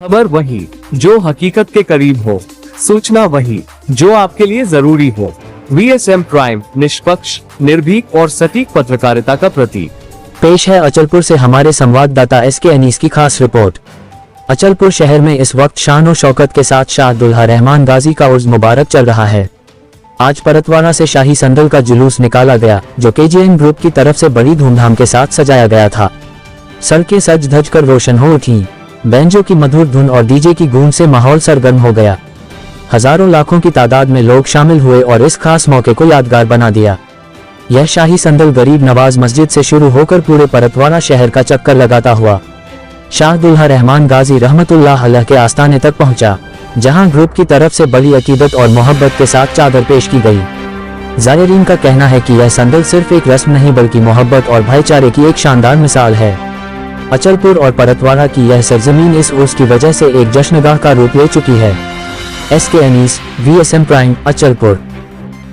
खबर वही जो हकीकत के करीब हो, सूचना वही जो आपके लिए जरूरी हो। VSM प्राइम, निष्पक्ष, निर्भीक और सटीक पत्रकारिता का प्रतीक। पेश है अचलपुर से हमारे संवाददाता SK अनीस की खास रिपोर्ट। अचलपुर शहर में इस वक्त शान और शौकत के साथ शाह दुल्हा रहमान गाजी का उर्स मुबारक चल रहा है। आज परतवाड़ा से शाही संदल का जुलूस निकाला गया, जो KGN ग्रुप की तरफ से बड़ी धूमधाम के साथ सजाया गया था। सड़कें सज धज कर रोशन हो उठी, बैंजो की मधुर धुन और DJ की गूंज से माहौल सरगर्म हो गया। हजारों लाखों की तादाद में लोग शामिल हुए और इस खास मौके को यादगार बना दिया। यह शाही संदल गरीब नवाज मस्जिद से शुरू होकर पूरे परतवाड़ा शहर का चक्कर लगाता हुआ शाह दुल्हा रहमान गाजी रहमतुल्लाह अलैह के आस्थाने तक पहुंचा, जहां ग्रुप की तरफ से बड़ी अकीदत और मोहब्बत के साथ चादर पेश की गई। जायरीन का कहना है कि यह संदल सिर्फ एक रस्म नहीं बल्कि मोहब्बत और भाईचारे की एक शानदार मिसाल है। अचलपुर और परतवाड़ा की यह सरजमीन इस उर्स की वजह से एक जश्नगाह का रूप ले चुकी है। SK Anees, VSM prime, Achalpur.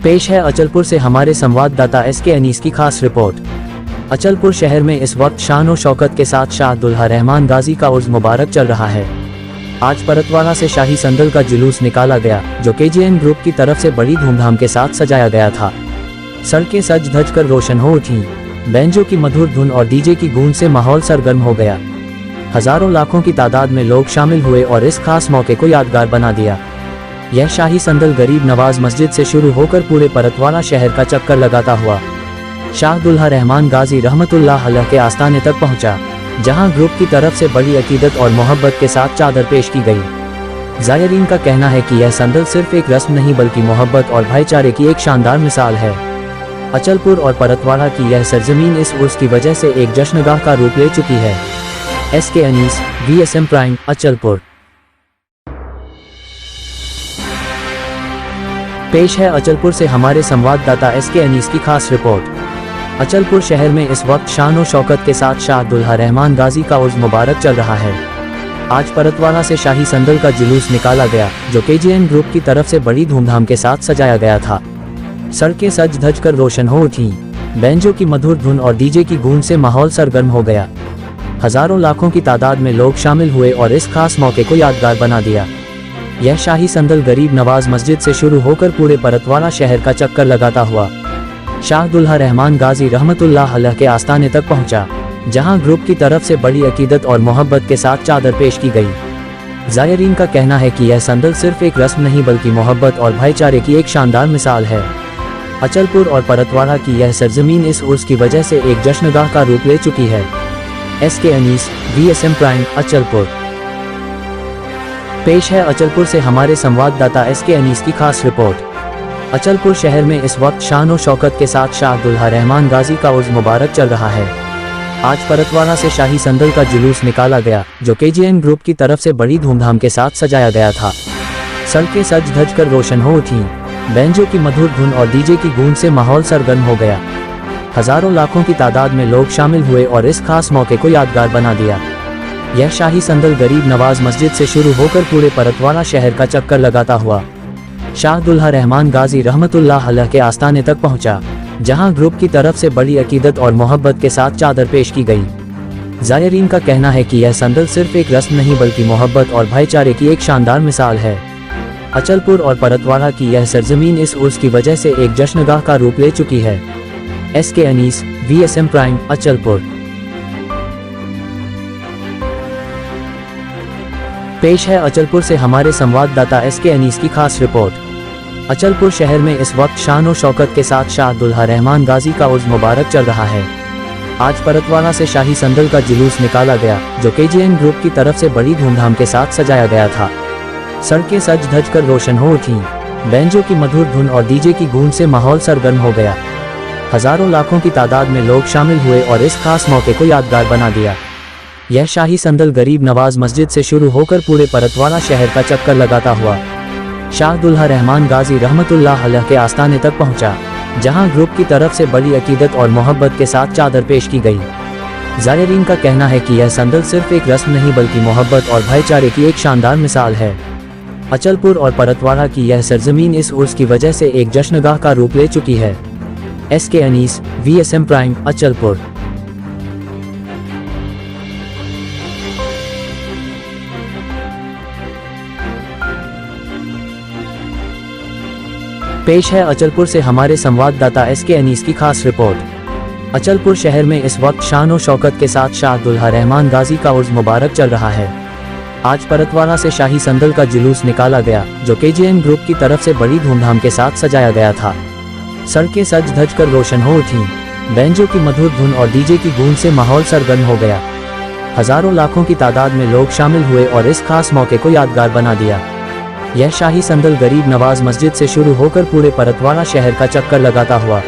पेश है अचलपुर से हमारे संवाददाता SK अनीस की खास रिपोर्ट। अचलपुर शहर में इस वक्त शान और शौकत के साथ शाह दुल्हा रहमान गाजी का उर्स मुबारक चल रहा है। आज परतवाड़ा से शाही संदल का जुलूस निकाला गया, जो KGN ग्रुप की तरफ से बड़ी धूमधाम के साथ सजाया गया था। सड़कें सज धज कर रोशन हो उठी, बैंजो की मधुर धुन और DJ की गूंज से माहौल सरगर्म हो गया। हजारों लाखों की तादाद में लोग शामिल हुए और इस खास मौके को यादगार बना दिया। यह शाही संदल गरीब नवाज मस्जिद से शुरू होकर पूरे परतवाड़ा शहर का चक्कर लगाता हुआ शाह दुल्हा रहमान गाजी रहमतुल्लाह अलैह के आस्थाने तक पहुंचा, जहां ग्रुप की तरफ से बड़ी अकीदत और मोहब्बत के साथ चादर पेश की गई। जायरीन का कहना है कि यह संदल सिर्फ एक रस्म नहीं बल्कि मोहब्बत और भाईचारे की एक शानदार मिसाल है। अचलपुर और परतवाड़ा की यह सरजमीन इस उर्स की वजह से एक जश्नगाह का रूप ले चुकी है। SK Anees, VSM prime, Achalpur. पेश है अचलपुर से हमारे संवाददाता SK अनीस की खास रिपोर्ट। अचलपुर शहर में इस वक्त शान और शौकत के साथ शाह दुल्हा रहमान गाजी का उर्स मुबारक चल रहा है। आज परतवाड़ा से शाही संदल का जुलूस निकाला गया, जो KGN ग्रुप की तरफ से बड़ी धूमधाम के साथ सजाया गया था। सड़कें सज धज कर रोशन हो उठी, बैंजो की मधुर धुन और DJ की गूंज से माहौल सरगर्म हो गया। हजारों लाखों की तादाद में लोग शामिल हुए और इस खास मौके को यादगार बना दिया। यह शाही संदल गरीब नवाज मस्जिद से शुरू होकर पूरे परतवाड़ा शहर का चक्कर लगाता हुआ शाह दुल्हा रहमान गाजी रहमतुल्लाह अलैह के आस्थाने तक पहुंचा, जहां ग्रुप की तरफ से बड़ी अकीदत और मोहब्बत के साथ चादर पेश की गई। जायरीन का कहना है कि यह संदल सिर्फ एक रस्म नहीं बल्कि मोहब्बत और भाईचारे की एक शानदार मिसाल है। अचलपुर और परतवाड़ा की यह सरजमीन इस उर्स की वजह से एक जश्नगाह का रूप ले चुकी है। SK Anees, VSM prime, Achalpur. पेश है अचलपुर से हमारे संवाददाता SK अनीस की खास रिपोर्ट। अचलपुर शहर में इस वक्त शान और शौकत के साथ शाह दुल्हा रहमान गाजी का उर्स मुबारक चल रहा है। आज परतवाड़ा से शाही संदल का जुलूस निकाला गया, जो KGN ग्रुप की तरफ से बड़ी धूमधाम के साथ सजाया गया था। सड़कें सज धज कर रोशन हो उठी, बैंजो की मधुर धुन और DJ की गूंज से माहौल सरगर्म हो गया। हजारों लाखों की तादाद में लोग शामिल हुए और इस खास मौके को यादगार बना दिया। यह शाही संदल गरीब नवाज मस्जिद से शुरू होकर पूरे परतवाड़ा शहर का चक्कर लगाता हुआ शाह दुल्हा रहमान गाजी रहमतुल्लाह अलैह के आस्थाने तक पहुंचा, जहां ग्रुप की तरफ से बड़ी अकीदत और मोहब्बत के साथ चादर पेश की गई। जायरीन का कहना है कि यह संदल सिर्फ एक रस्म नहीं बल्कि मोहब्बत और भाईचारे की एक शानदार मिसाल है। अचलपुर और परतवाड़ा की यह सरजमीन इस उर्स की वजह से एक जश्नगाह का रूप ले चुकी है। SK Anees, VSM prime, Achalpur. पेश है अचलपुर से हमारे संवाददाता SK अनीस की खास रिपोर्ट। अचलपुर शहर में इस वक्त शान और शौकत के साथ शाह दुल्हा रहमान गाजी का उर्स मुबारक चल रहा है। आज परतवाड़ा से शाही संदल का जुलूस निकाला गया, जो KGN ग्रुप की तरफ से बड़ी धूमधाम के साथ सजाया गया था। सड़कें सज धज कर रोशन हो उठी, बैंजो की मधुर धुन और DJ की गूंज से माहौल सरगर्म हो गया। हजारों लाखों की तादाद में लोग शामिल हुए और इस खास मौके को यादगार बना दिया। यह शाही संदल गरीब नवाज मस्जिद से शुरू होकर पूरे परतवाड़ा शहर का चक्कर लगाता हुआ शाह दुल्हा रहमान गाजी रहमतुल्लाह अलैह के आस्थाने तक पहुंचा, जहां ग्रुप की तरफ से बड़ी अकीदत और मोहब्बत के साथ चादर पेश की गई। जायरीन का कहना है कि यह संदल सिर्फ एक रस्म नहीं बल्कि मोहब्बत और भाईचारे की एक शानदार मिसाल है। अचलपुर और परतवाड़ा की यह सरजमीन इस उर्स की वजह से एक जश्नगाह का रूप ले चुकी है। SK Anees, VSM prime, Achalpur. पेश है अचलपुर से हमारे संवाददाता एसके अनीस की खास रिपोर्ट। अचलपुर शहर में इस वक्त शान और शौकत के साथ शाह दुल्हा रहमान गाजी का उर्स मुबारक चल रहा है। आज परतवाड़ा से शाही संदल का जुलूस निकाला गया, जो केजीएम ग्रुप की तरफ से बड़ी धूमधाम के साथ सजाया गया था। सड़कें सज धज कर रोशन हो उठीं। बैंजो की मधुर धुन और डीजे की गूंज से माहौल सरगर्म हो गया। हजारों लाखों की तादाद में लोग शामिल हुए और इस खास मौके को यादगार बना दिया। यह शाही संदल गरीब नवाज मस्जिद से शुरू होकर पूरे परतवाड़ा शहर का चक्कर लगाता हुआ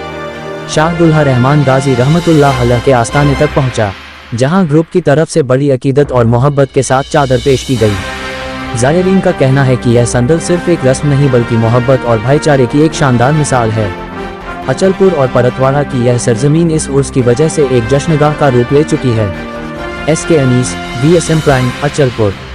शाह दुल्हा रहमान गाजी रहमतुल्लाह अलैह के आस्थाने तक पहुंचा, जहां ग्रुप की तरफ से बड़ी अकीदत और मोहब्बत के साथ चादर पेश की गई। ज़ायरीन का कहना है कि यह संदल सिर्फ एक रस्म नहीं बल्कि मोहब्बत और भाईचारे की एक शानदार मिसाल है। अचलपुर और परतवाड़ा की यह सरजमीन इस उर्स की वजह से एक जश्नगाह का रूप ले चुकी है। S K Anees, VSM prime, Achalpur.